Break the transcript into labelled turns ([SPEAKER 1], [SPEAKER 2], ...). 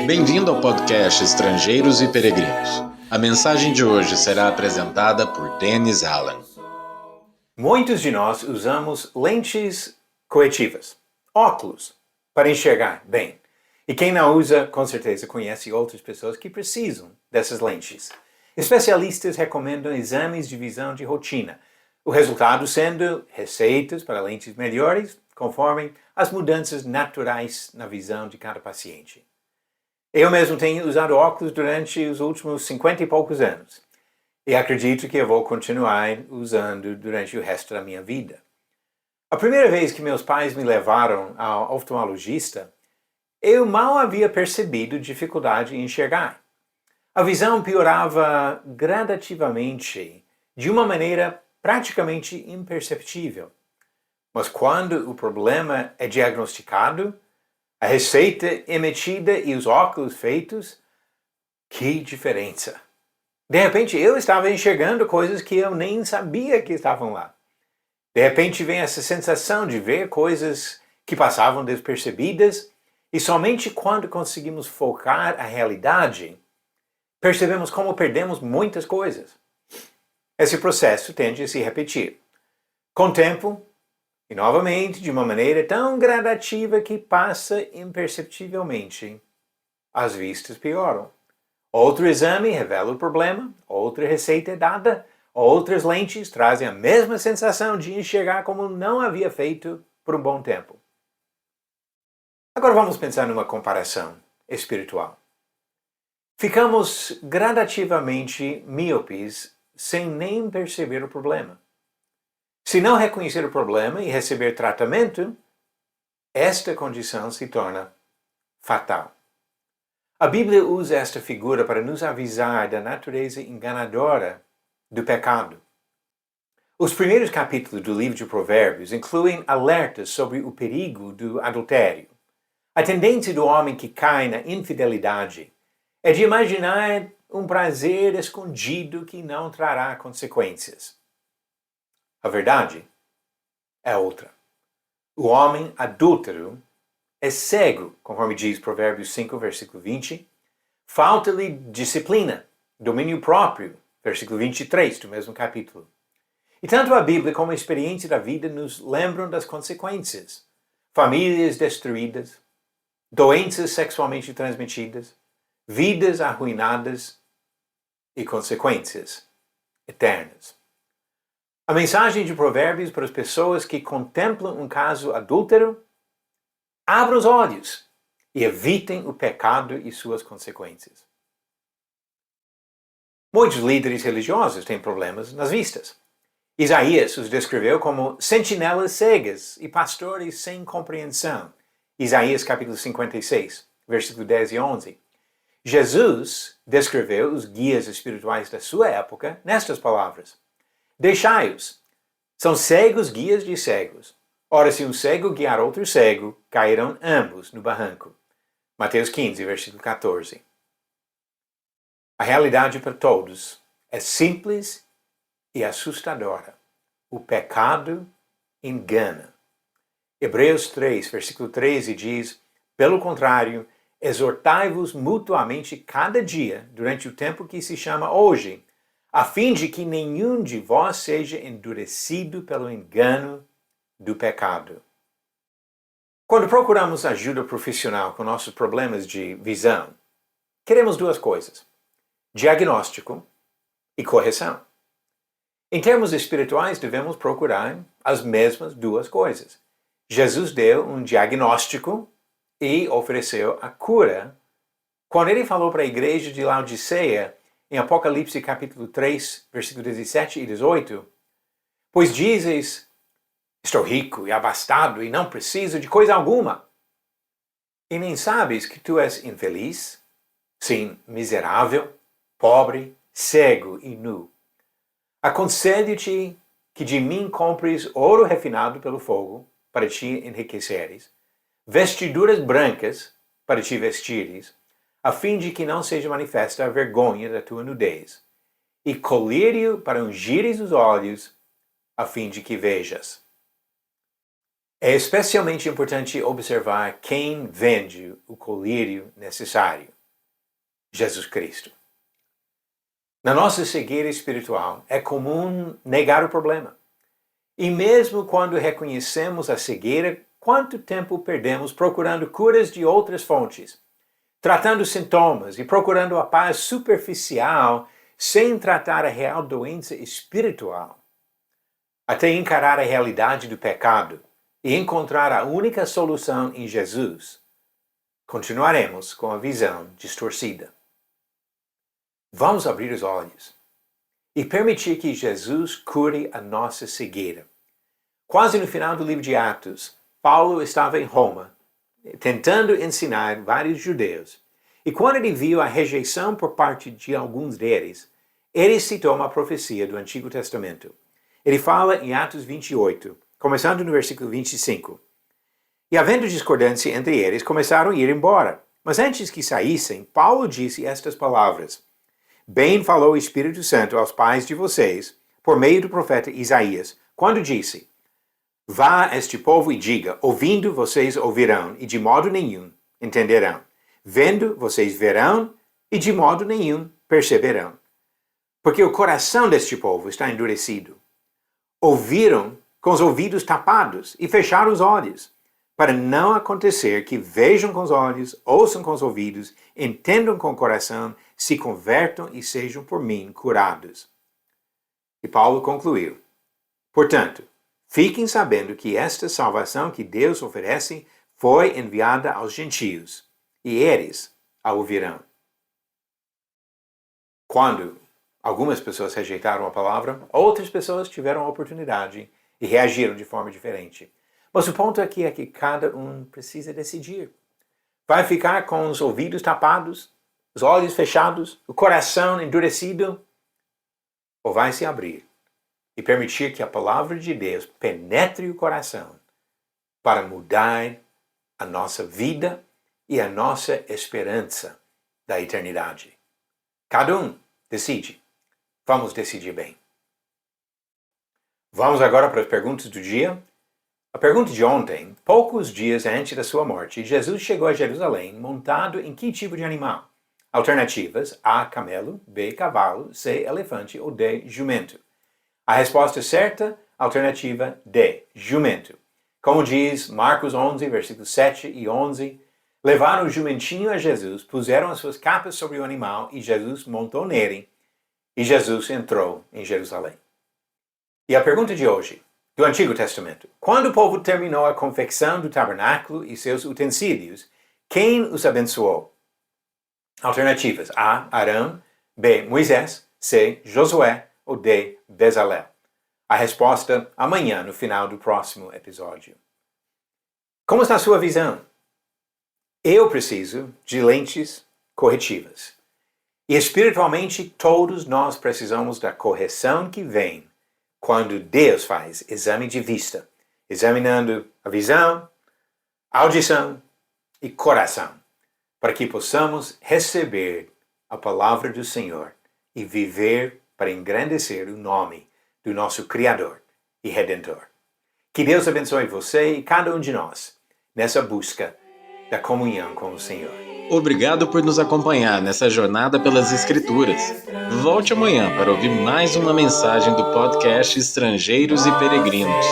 [SPEAKER 1] Bem-vindo ao podcast Estrangeiros e Peregrinos. A mensagem de hoje será apresentada por Dennis Allen.
[SPEAKER 2] Muitos de nós usamos lentes corretivas, óculos, para enxergar bem. E quem não usa, com certeza conhece outras pessoas que precisam dessas lentes. Especialistas recomendam exames de visão de rotina, o resultado sendo receitas para lentes melhores, conforme as mudanças naturais na visão de cada paciente. Eu mesmo tenho usado óculos durante os últimos 50 e poucos anos. E acredito que eu vou continuar usando durante o resto da minha vida. A primeira vez que meus pais me levaram ao oftalmologista, eu mal havia percebido dificuldade em enxergar. A visão piorava gradativamente, de uma maneira praticamente imperceptível. Mas quando o problema é diagnosticado, a receita emitida e os óculos feitos, que diferença! De repente eu estava enxergando coisas que eu nem sabia que estavam lá. De repente vem essa sensação de ver coisas que passavam despercebidas e somente quando conseguimos focar a realidade, percebemos como perdemos muitas coisas. Esse processo tende a se repetir. Com o tempo, e novamente de uma maneira tão gradativa que passa imperceptivelmente, as vistas pioram. Outro exame revela o problema, outra receita é dada, outras lentes trazem a mesma sensação de enxergar como não havia feito por um bom tempo. Agora vamos pensar numa comparação espiritual. Ficamos gradativamente míopes sem nem perceber o problema. Se não reconhecer o problema e receber tratamento, esta condição se torna fatal. A Bíblia usa esta figura para nos avisar da natureza enganadora do pecado. Os primeiros capítulos do livro de Provérbios incluem alertas sobre o perigo do adultério. A tendência do homem que cai na infidelidade é de imaginar um prazer escondido que não trará consequências. A verdade é outra. O homem adúltero é cego, conforme diz Provérbios 5, versículo 20. Falta-lhe disciplina, domínio próprio, versículo 23 do mesmo capítulo. E tanto a Bíblia como a experiência da vida nos lembram das consequências. Famílias destruídas, doenças sexualmente transmitidas, vidas arruinadas e consequências eternas. A mensagem de Provérbios para as pessoas que contemplam um caso adúltero: abram os olhos e evitem o pecado e suas consequências. Muitos líderes religiosos têm problemas nas vistas. Isaías os descreveu como sentinelas cegas e pastores sem compreensão. Isaías capítulo 56, versículo 10 e 11. Jesus descreveu os guias espirituais da sua época nestas palavras: deixai-os, são cegos guias de cegos. Ora, se um cego guiar outro cego, cairão ambos no barranco. Mateus 15, versículo 14. A realidade para todos é simples e assustadora. O pecado engana. Hebreus 3, versículo 13 diz: pelo contrário, exortai-vos mutuamente cada dia, durante o tempo que se chama hoje, a fim de que nenhum de vós seja endurecido pelo engano do pecado. Quando procuramos ajuda profissional com nossos problemas de visão, queremos duas coisas: diagnóstico e correção. Em termos espirituais, devemos procurar as mesmas duas coisas. Jesus deu um diagnóstico e ofereceu a cura quando ele falou para a igreja de Laodiceia, em Apocalipse capítulo 3, versículos 17 e 18, pois dizes: estou rico e abastado e não preciso de coisa alguma. E nem sabes que tu és infeliz, sim, miserável, pobre, cego e nu. Aconselho-te que de mim compres ouro refinado pelo fogo, para te enriqueceres, vestiduras brancas, para te vestires, a fim de que não seja manifesta a vergonha da tua nudez, e colírio para ungires os olhos, a fim de que vejas. É especialmente importante observar quem vende o colírio necessário. Jesus Cristo. Na nossa cegueira espiritual, é comum negar o problema. E mesmo quando reconhecemos a cegueira, quanto tempo perdemos procurando curas de outras fontes, tratando sintomas e procurando a paz superficial sem tratar a real doença espiritual, até encarar a realidade do pecado e encontrar a única solução em Jesus, continuaremos com a visão distorcida. Vamos abrir os olhos e permitir que Jesus cure a nossa cegueira. Quase no final do livro de Atos, Paulo estava em Roma, tentando ensinar vários judeus. E quando ele viu a rejeição por parte de alguns deles, ele citou uma profecia do Antigo Testamento. Ele fala em Atos 28, começando no versículo 25. E havendo discordância entre eles, começaram a ir embora. Mas antes que saíssem, Paulo disse estas palavras: Bem falou o Espírito Santo aos pais de vocês, por meio do profeta Isaías, quando disse: Vá a este povo e diga, ouvindo vocês ouvirão, e de modo nenhum entenderão. Vendo vocês verão, e de modo nenhum perceberão. Porque o coração deste povo está endurecido. Ouviram com os ouvidos tapados e fecharam os olhos, para não acontecer que vejam com os olhos, ouçam com os ouvidos, entendam com o coração, se convertam e sejam por mim curados. E Paulo concluiu: Portanto, fiquem sabendo que esta salvação que Deus oferece foi enviada aos gentios, e eles a ouvirão. Quando algumas pessoas rejeitaram a palavra, outras pessoas tiveram a oportunidade e reagiram de forma diferente. Mas o ponto aqui é que cada um precisa decidir. Vai ficar com os ouvidos tapados, os olhos fechados, o coração endurecido? Ou vai se abrir e permitir que a palavra de Deus penetre o coração para mudar a nossa vida e a nossa esperança da eternidade? Cada um decide. Vamos decidir bem. Vamos agora para as perguntas do dia. A pergunta de ontem: poucos dias antes da sua morte, Jesus chegou a Jerusalém montado em que tipo de animal? Alternativas: A, camelo, B, cavalo, C, elefante ou D, jumento. A resposta certa, alternativa D, jumento. Como diz Marcos 11, versículos 7 e 11, levaram o jumentinho a Jesus, puseram as suas capas sobre o animal e Jesus montou nele, e Jesus entrou em Jerusalém. E a pergunta de hoje, do Antigo Testamento: quando o povo terminou a confecção do tabernáculo e seus utensílios, quem os abençoou? Alternativas: A, Arão, B, Moisés, C, Josué ou D, Bezalel. A resposta amanhã, no final do próximo episódio. Como está a sua visão? Eu preciso de lentes corretivas. E espiritualmente, todos nós precisamos da correção que vem quando Deus faz exame de vista, examinando a visão, a audição e coração, para que possamos receber a palavra do Senhor e viver para engrandecer o nome do nosso Criador e Redentor. Que Deus abençoe você e cada um de nós nessa busca da comunhão com o Senhor.
[SPEAKER 1] Obrigado por nos acompanhar nessa jornada pelas Escrituras. Volte amanhã para ouvir mais uma mensagem do podcast Estrangeiros e Peregrinos.